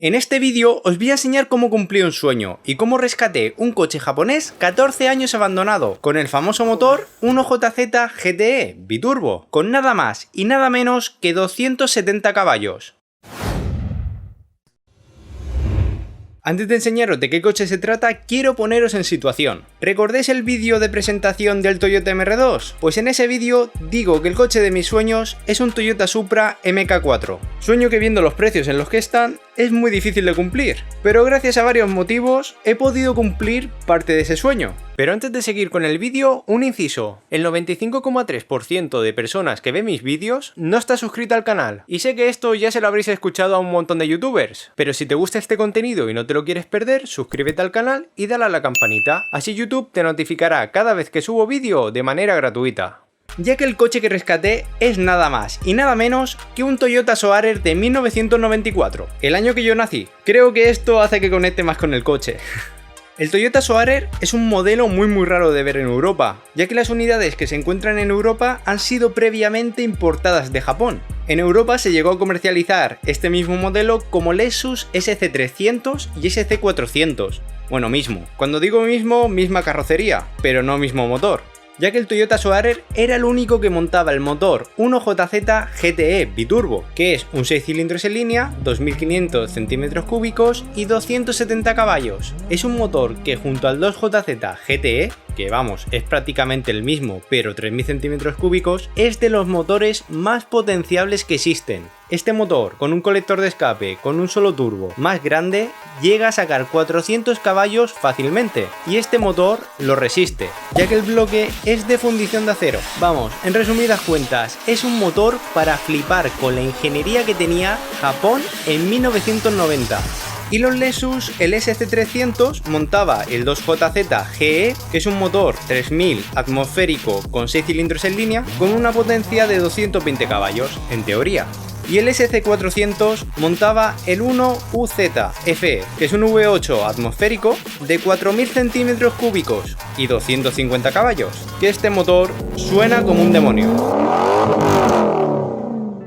En este vídeo os voy a enseñar cómo cumplí un sueño y cómo rescaté un coche japonés 14 años abandonado con el famoso motor 1JZ GTE biturbo, con nada más y nada menos que 270 caballos. Antes de enseñaros de qué coche se trata, quiero poneros en situación. ¿Recordáis el vídeo de presentación del Toyota MR2? Pues en ese vídeo digo que el coche de mis sueños es un Toyota Supra MK4. Sueño que viendo los precios en los que están, es muy difícil de cumplir. Pero gracias a varios motivos, he podido cumplir parte de ese sueño. Pero antes de seguir con el vídeo, un inciso. El 95,3% de personas que ven mis vídeos no está suscrita al canal. Y sé que esto ya se lo habréis escuchado a un montón de youtubers. Pero si te gusta este contenido y no te lo quieres perder, suscríbete al canal y dale a la campanita. Así YouTube te notificará cada vez que subo vídeo de manera gratuita. Ya que el coche que rescaté es nada más y nada menos que un Toyota Soarer de 1994, el año que yo nací. Creo que esto hace que conecte más con el coche. El Toyota Soarer es un modelo muy raro de ver en Europa, ya que las unidades que se encuentran en Europa han sido previamente importadas de Japón. En Europa se llegó a comercializar este mismo modelo como Lexus SC300 y SC400. Bueno, mismo. Cuando digo mismo, misma carrocería, pero no mismo motor. Ya que el Toyota Soarer era el único que montaba el motor 1JZ GTE biturbo, que es un 6 cilindros en línea, 2500 centímetros cúbicos y 270 caballos. Es un motor que junto al 2JZ GTE, que vamos, es prácticamente el mismo, pero 3000 centímetros cúbicos, es de los motores más potenciables que existen. Este motor, con un colector de escape con un solo turbo más grande, llega a sacar 400 caballos fácilmente, y este motor lo resiste, ya que el bloque es de fundición de acero. Vamos, en resumidas cuentas, es un motor para flipar con la ingeniería que tenía Japón en 1990. Y los Lexus, el SC300 montaba el 2JZ GE, que es un motor 3000 atmosférico con 6 cilindros en línea, con una potencia de 220 caballos, en teoría. Y el SC400 montaba el 1UZ FE, que es un V8 atmosférico de 4000 centímetros cúbicos y 250 caballos, que este motor suena como un demonio.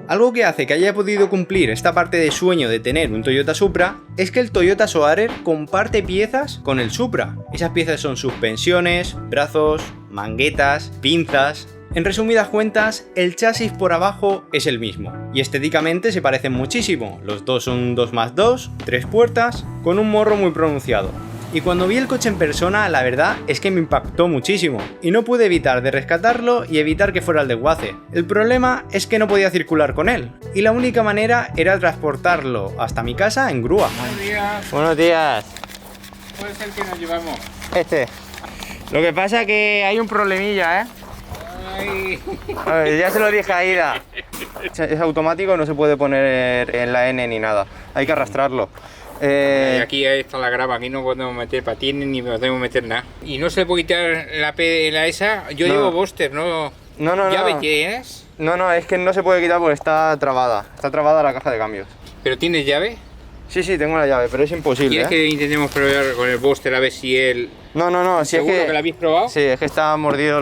Algo que hace que haya podido cumplir esta parte de sueño de tener un Toyota Supra es que el Toyota Soarer comparte piezas con el Supra. Esas piezas son suspensiones, brazos, manguetas, pinzas. En resumidas cuentas, el chasis por abajo es el mismo, y estéticamente se parecen muchísimo. Los dos son 2+2, 3 puertas, con un morro muy pronunciado. Y cuando vi el coche en persona, la verdad es que me impactó muchísimo, y no pude evitar de rescatarlo y evitar que fuera el desguace. El problema es que no podía circular con él, y la única manera era transportarlo hasta mi casa en grúa. Buenos días. Buenos días. ¿Cuál es el que nos llevamos? Este. Lo que pasa es que hay un problemilla, ¿eh? Ay. A ver, ya se lo dije a Ida. Es automático, no se puede poner en la N ni nada. Hay que arrastrarlo. Y aquí está la grava, aquí no podemos meter patines ni podemos meter nada. Y no se puede quitar la P en la esa. Yo No. llevo Buster, ¿no? No. ¿Llave tienes? No, es que no se puede quitar porque está trabada. Está trabada la caja de cambios. ¿Pero tienes llave? Sí, tengo la llave, pero es imposible, ¿Quieres ¿eh? que intentemos probar con el Buster a ver si él... No, si es ¿Seguro que lo habéis probado? Sí, es que estaban mordidos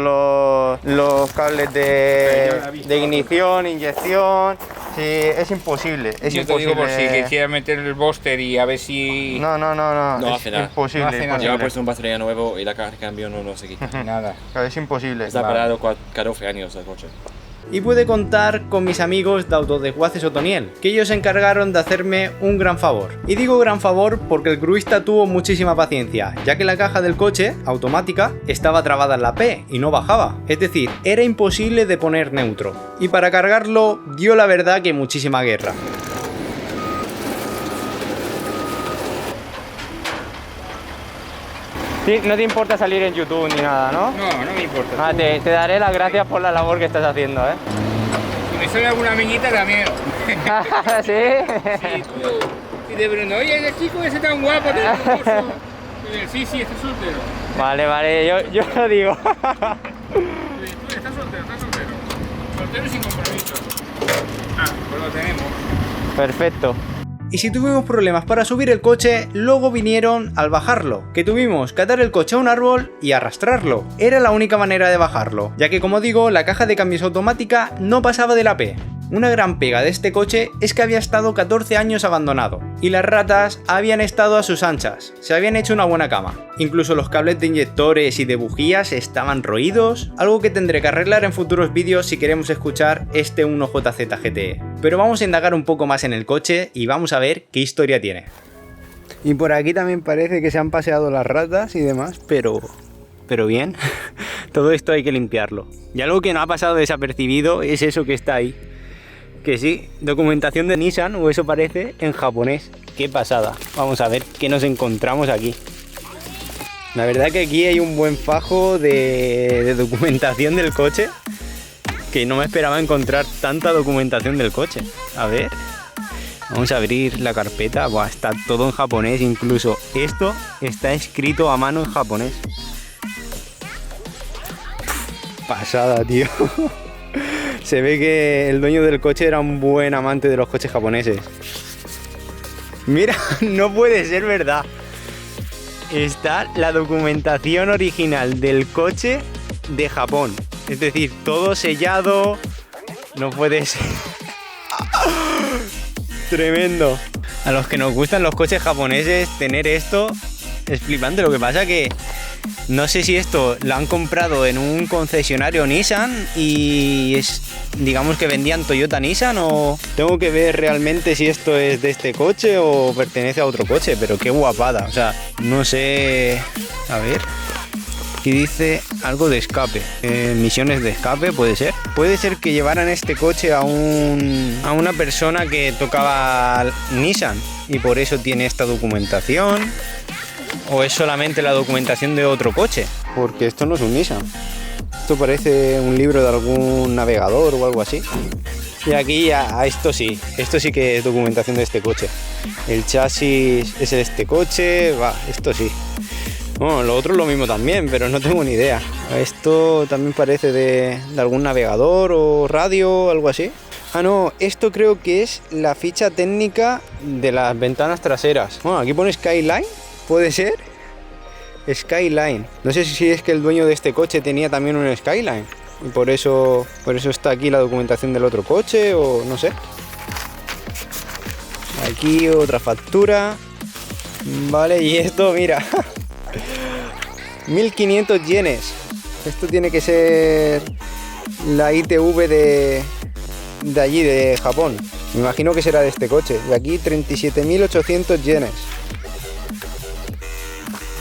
los cables de ignición, inyección. Sí, es imposible, es Yo te imposible. digo por si quisiera meter el Buster y a ver si... No, No es hace nada. imposible. No hace nada. Lleva imposible. puesto un batería nuevo y la caja de cambio no se quita. Nada. Claro, es imposible. Está Vale. parado 14 años el coche. Y pude contar con mis amigos de Autodesguaces Otoniel, que ellos se encargaron de hacerme un gran favor. Y digo gran favor porque el gruista tuvo muchísima paciencia, ya que la caja del coche, automática, estaba trabada en la P y no bajaba. Es decir, era imposible de poner neutro. Y para cargarlo, dio la verdad que muchísima guerra. Sí, no te importa salir en YouTube ni nada, ¿no? No me importa. Te daré las gracias por la labor que estás haciendo, ¿eh? Si me sale alguna amiguita también. ¿Sí? Sí, tú, y te pregunto, oye, ese chico ese tan guapo, tan famoso. Sí, está soltero. Vale, yo lo digo. Tú estás soltero. Soltero y sin compromiso. Pues lo tenemos. Perfecto. Y si tuvimos problemas para subir el coche, luego vinieron al bajarlo, que tuvimos que atar el coche a un árbol y arrastrarlo. Era la única manera de bajarlo, ya que como digo, la caja de cambios automática no pasaba de la P. Una gran pega de este coche es que había estado 14 años abandonado, y las ratas habían estado a sus anchas, se habían hecho una buena cama. Incluso los cables de inyectores y de bujías estaban roídos, algo que tendré que arreglar en futuros vídeos si queremos escuchar este 1JZ GTE. Pero vamos a indagar un poco más en el coche y vamos a ver qué historia tiene. Y por aquí también parece que se han paseado las ratas y demás, pero bien, todo esto hay que limpiarlo. Y algo que no ha pasado desapercibido es eso que está ahí. Que sí, documentación de Nissan, o eso parece, en japonés. Qué pasada. Vamos a ver qué nos encontramos aquí. La verdad que aquí hay un buen fajo de documentación del coche, que no me esperaba encontrar tanta documentación del coche. A ver, vamos a abrir la carpeta. Buah, está todo en japonés, incluso esto está escrito a mano en japonés. Pasada, tío. Se ve que el dueño del coche era un buen amante de los coches japoneses. Mira, no puede ser verdad. Está la documentación original del coche de Japón. Es decir, todo sellado. No puede ser. Tremendo. A los que nos gustan los coches japoneses, tener esto es flipante. Lo que pasa que no sé si esto lo han comprado en un concesionario Nissan y es, digamos que vendían Toyota Nissan, o tengo que ver realmente si esto es de este coche o pertenece a otro coche, pero qué guapada. O sea, no sé. A ver. Aquí dice algo de escape, misiones de escape, puede ser. Puede ser que llevaran este coche a una persona que tocaba Nissan y por eso tiene esta documentación. ¿O es solamente la documentación de otro coche? Porque esto no es un Nissan. Esto parece un libro de algún navegador o algo así. Y aquí esto sí que es documentación de este coche. El chasis es de este coche, esto sí. Bueno, lo otro es lo mismo también, pero no tengo ni idea. Esto también parece de algún navegador o radio o algo así. Ah, no, esto creo que es la ficha técnica de las ventanas traseras. Bueno, aquí pone Skyline. ¿Puede ser? Skyline. No sé si es que el dueño de este coche tenía también un Skyline y por eso está aquí la documentación del otro coche, o no sé. Aquí otra factura. Vale, y esto, mira. 1500 yenes. Esto tiene que ser la ITV de allí, de Japón. Me imagino que será de este coche. Y aquí 37.800 yenes.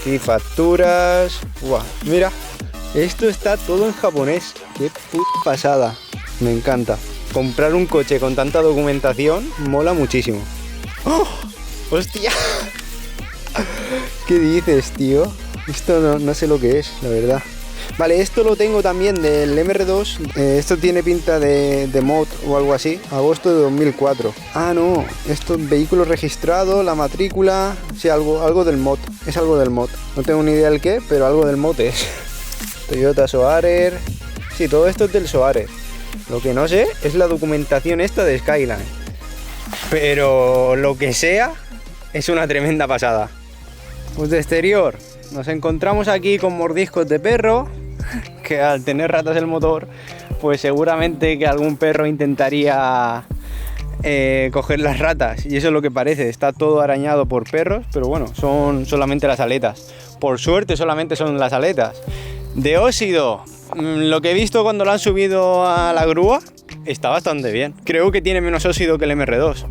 Aquí facturas. Buah, mira, esto está todo en japonés. Qué puta pasada. Me encanta. Comprar un coche con tanta documentación mola muchísimo. ¡Oh! ¡Hostia! ¿Qué dices, tío? Esto no sé lo que es, la verdad. Vale, esto lo tengo también del MR2. Esto tiene pinta de mod o algo así. Agosto de 2004. Ah, no. Esto, vehículo registrado, la matrícula. Sí, algo del mod. Es algo del mod. No tengo ni idea del qué, pero algo del mod es. Toyota Soarer. Sí, todo esto es del Soarer. Lo que no sé es la documentación esta de Skyline. Pero lo que sea, es una tremenda pasada. Pues de exterior, nos encontramos aquí con mordiscos de perro, que al tener ratas el motor, pues seguramente que algún perro intentaría coger las ratas, y eso es lo que parece. Está todo arañado por perros, pero bueno, son solamente las aletas. Por suerte solamente son las aletas. De óxido, lo que he visto cuando lo han subido a la grúa, está bastante bien. Creo que tiene menos óxido que el MR2.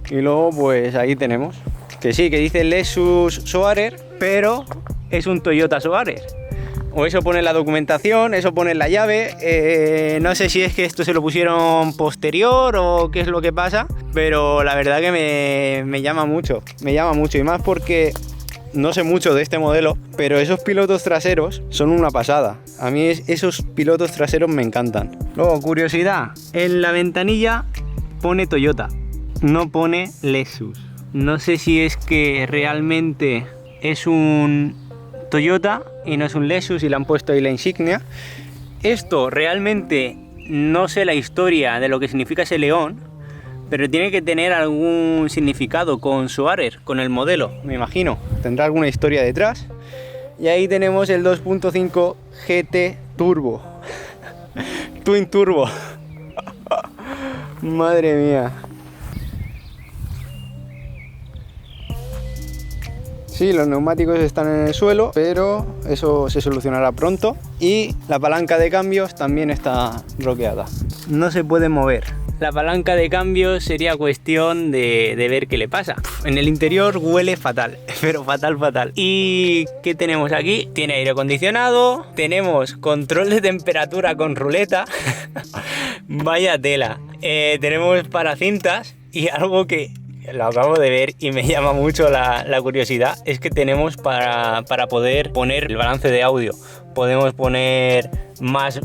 Y luego pues ahí tenemos que sí, que dice Lexus Soarer, pero es un Toyota Soarer. O eso pone en la documentación, eso pone en la llave. No sé si es que esto se lo pusieron posterior o qué es lo que pasa, pero la verdad que me llama mucho. Me llama mucho, y más porque no sé mucho de este modelo, pero esos pilotos traseros son una pasada. A mí esos pilotos traseros me encantan. Luego, curiosidad, en la ventanilla pone Toyota, no pone Lexus. No sé si es que realmente es un Toyota y no es un Lexus y le han puesto ahí la insignia. Esto realmente no sé la historia de lo que significa ese león, pero tiene que tener algún significado con Soarer, con el modelo, me imagino. Tendrá alguna historia detrás. Y ahí tenemos el 2.5 GT Turbo. Twin Turbo. Madre mía. Sí, los neumáticos están en el suelo, pero eso se solucionará pronto. Y la palanca de cambios también está bloqueada. No se puede mover. La palanca de cambios sería cuestión de ver qué le pasa. En el interior huele fatal, pero fatal, fatal. ¿Y qué tenemos aquí? Tiene aire acondicionado, tenemos control de temperatura con ruleta. Vaya tela. Tenemos paracintas y algo que lo acabo de ver y me llama mucho la curiosidad, es que tenemos para poder poner el balance de audio. Podemos poner más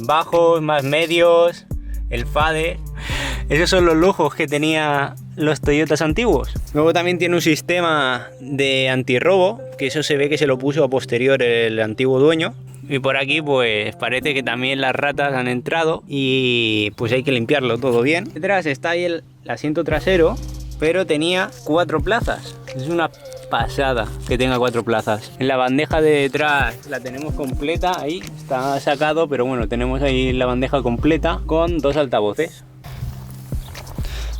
bajos, más medios, el fade. Esos son los lujos que tenía los Toyotas antiguos. Luego también tiene un sistema de antirrobo, que eso se ve que se lo puso a posterior el antiguo dueño. Y por aquí pues parece que también las ratas han entrado y pues hay que limpiarlo todo bien. Detrás está ahí el asiento trasero, pero tenía 4 plazas. Es una pasada que tenga 4 plazas. En la bandeja de detrás la tenemos completa, ahí está sacado, pero bueno, tenemos ahí la bandeja completa con 2 altavoces.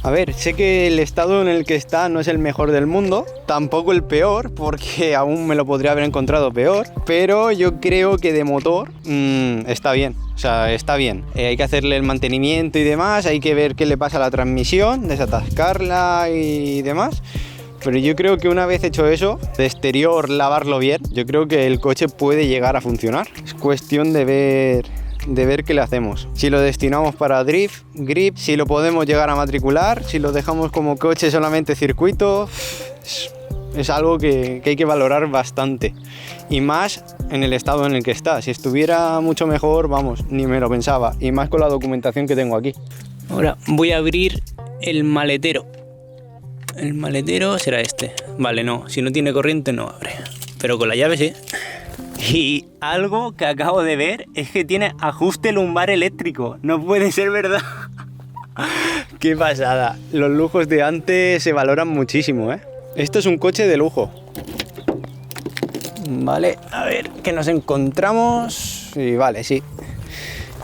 A ver, sé que el estado en el que está no es el mejor del mundo, tampoco el peor, porque aún me lo podría haber encontrado peor, pero yo creo que de motor está bien, o sea, está bien. Hay que hacerle el mantenimiento y demás, hay que ver qué le pasa a la transmisión, desatascarla y demás. Pero yo creo que una vez hecho eso, de exterior lavarlo bien, yo creo que el coche puede llegar a funcionar. Es cuestión de ver qué le hacemos. Si lo destinamos para drift, grip, si lo podemos llegar a matricular, si lo dejamos como coche solamente circuito, es algo que hay que valorar bastante. Y más en el estado en el que está. Si estuviera mucho mejor, vamos, ni me lo pensaba. Y más con la documentación que tengo aquí. Ahora voy a abrir el maletero. El maletero será este. Vale, no, si no tiene corriente no abre. Pero con la llave sí. Y algo que acabo de ver es que tiene ajuste lumbar eléctrico. No puede ser verdad. Qué pasada. Los lujos de antes se valoran muchísimo, ¿eh? Esto es un coche de lujo. Vale, a ver qué nos encontramos. Y vale, sí.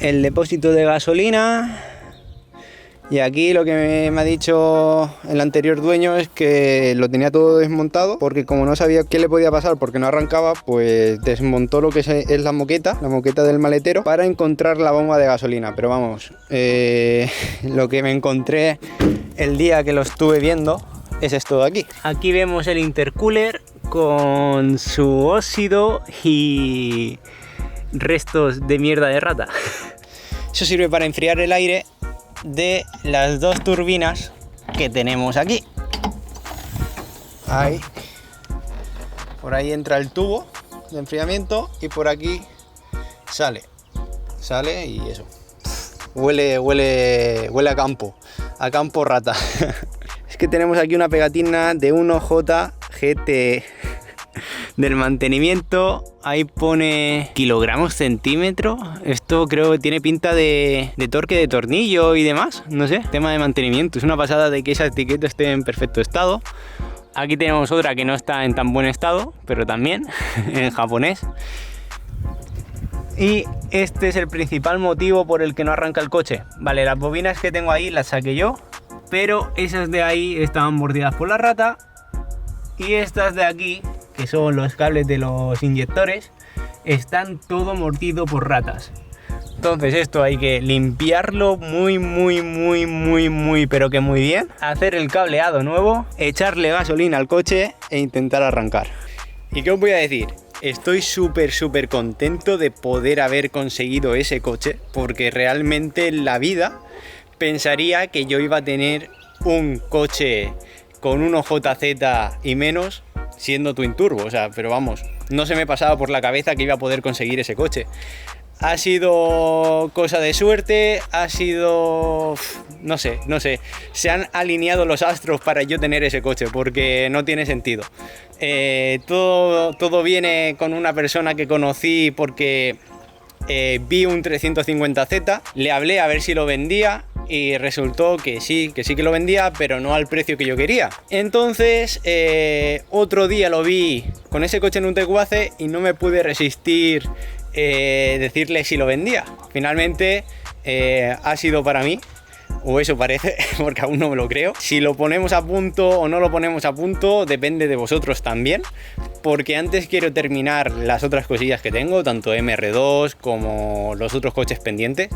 El depósito de gasolina. Y aquí lo que me ha dicho el anterior dueño es que lo tenía todo desmontado, porque como no sabía qué le podía pasar porque no arrancaba, pues desmontó lo que es la moqueta del maletero para encontrar la bomba de gasolina. Pero vamos, lo que me encontré el día que lo estuve viendo es esto de aquí. Aquí vemos el intercooler con su óxido y restos de mierda de rata. Eso sirve para enfriar el aire de las 2 turbinas que tenemos aquí. Ahí. Por ahí entra el tubo de enfriamiento y por aquí sale y eso. Huele a campo rata. Es que tenemos aquí una pegatina de 1J GT del mantenimiento. Ahí pone kilogramos centímetro. Esto creo que tiene pinta de torque de tornillo y demás. No sé, tema de mantenimiento. Es una pasada de que esa etiqueta esté en perfecto estado. Aquí tenemos otra que no está en tan buen estado, pero también en japonés. Y este es el principal motivo por el que no arranca el coche. Vale, las bobinas que tengo ahí las saqué yo, pero esas de ahí estaban mordidas por la rata. Y estas de aquí, que son los cables de los inyectores, están todo mordido por ratas. Entonces esto hay que limpiarlo muy, pero que muy bien. Hacer el cableado nuevo, echarle gasolina al coche e intentar arrancar. ¿Y qué os voy a decir? Estoy súper contento de poder haber conseguido ese coche, porque realmente en la vida pensaría que yo iba a tener un coche con 1JZ y menos siendo twin turbo, o sea, pero vamos, no se me pasaba por la cabeza que iba a poder conseguir ese coche. Ha sido cosa de suerte, ha sido... no sé, se han alineado los astros para yo tener ese coche, porque no tiene sentido. Todo viene con una persona que conocí porque vi un 350Z, le hablé a ver si lo vendía y resultó que sí que lo vendía, pero no al precio que yo quería. Entonces otro día lo vi con ese coche en un Tecuace y no me pude resistir decirle si lo vendía. Finalmente ha sido para mí, o eso parece, porque aún no me lo creo. Si lo ponemos a punto o no lo ponemos a punto depende de vosotros también, porque antes quiero terminar las otras cosillas que tengo, tanto MR2 como los otros coches pendientes,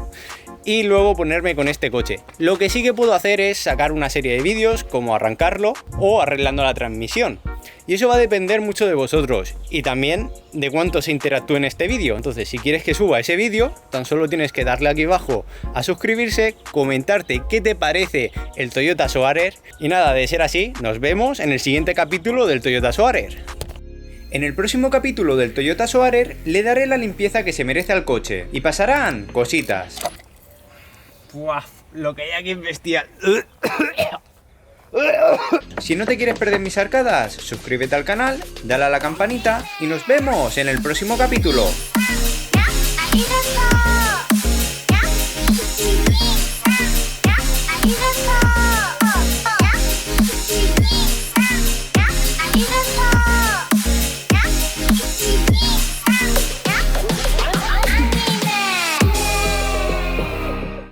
y luego ponerme con este coche. Lo que sí que puedo hacer es sacar una serie de vídeos, como arrancarlo o arreglando la transmisión. Y eso va a depender mucho de vosotros y también de cuánto se interactúe en este vídeo. Entonces, si quieres que suba ese vídeo, tan solo tienes que darle aquí abajo a suscribirse, comentarte qué te parece el Toyota Soarer. Y nada, de ser así, nos vemos en el siguiente capítulo del Toyota Soarer. En el próximo capítulo del Toyota Soarer le daré la limpieza que se merece al coche y pasarán cositas. ¡Buah! Lo que hay aquí es bestial. Si no te quieres perder mis arcadas, suscríbete al canal, dale a la campanita y nos vemos en el próximo capítulo.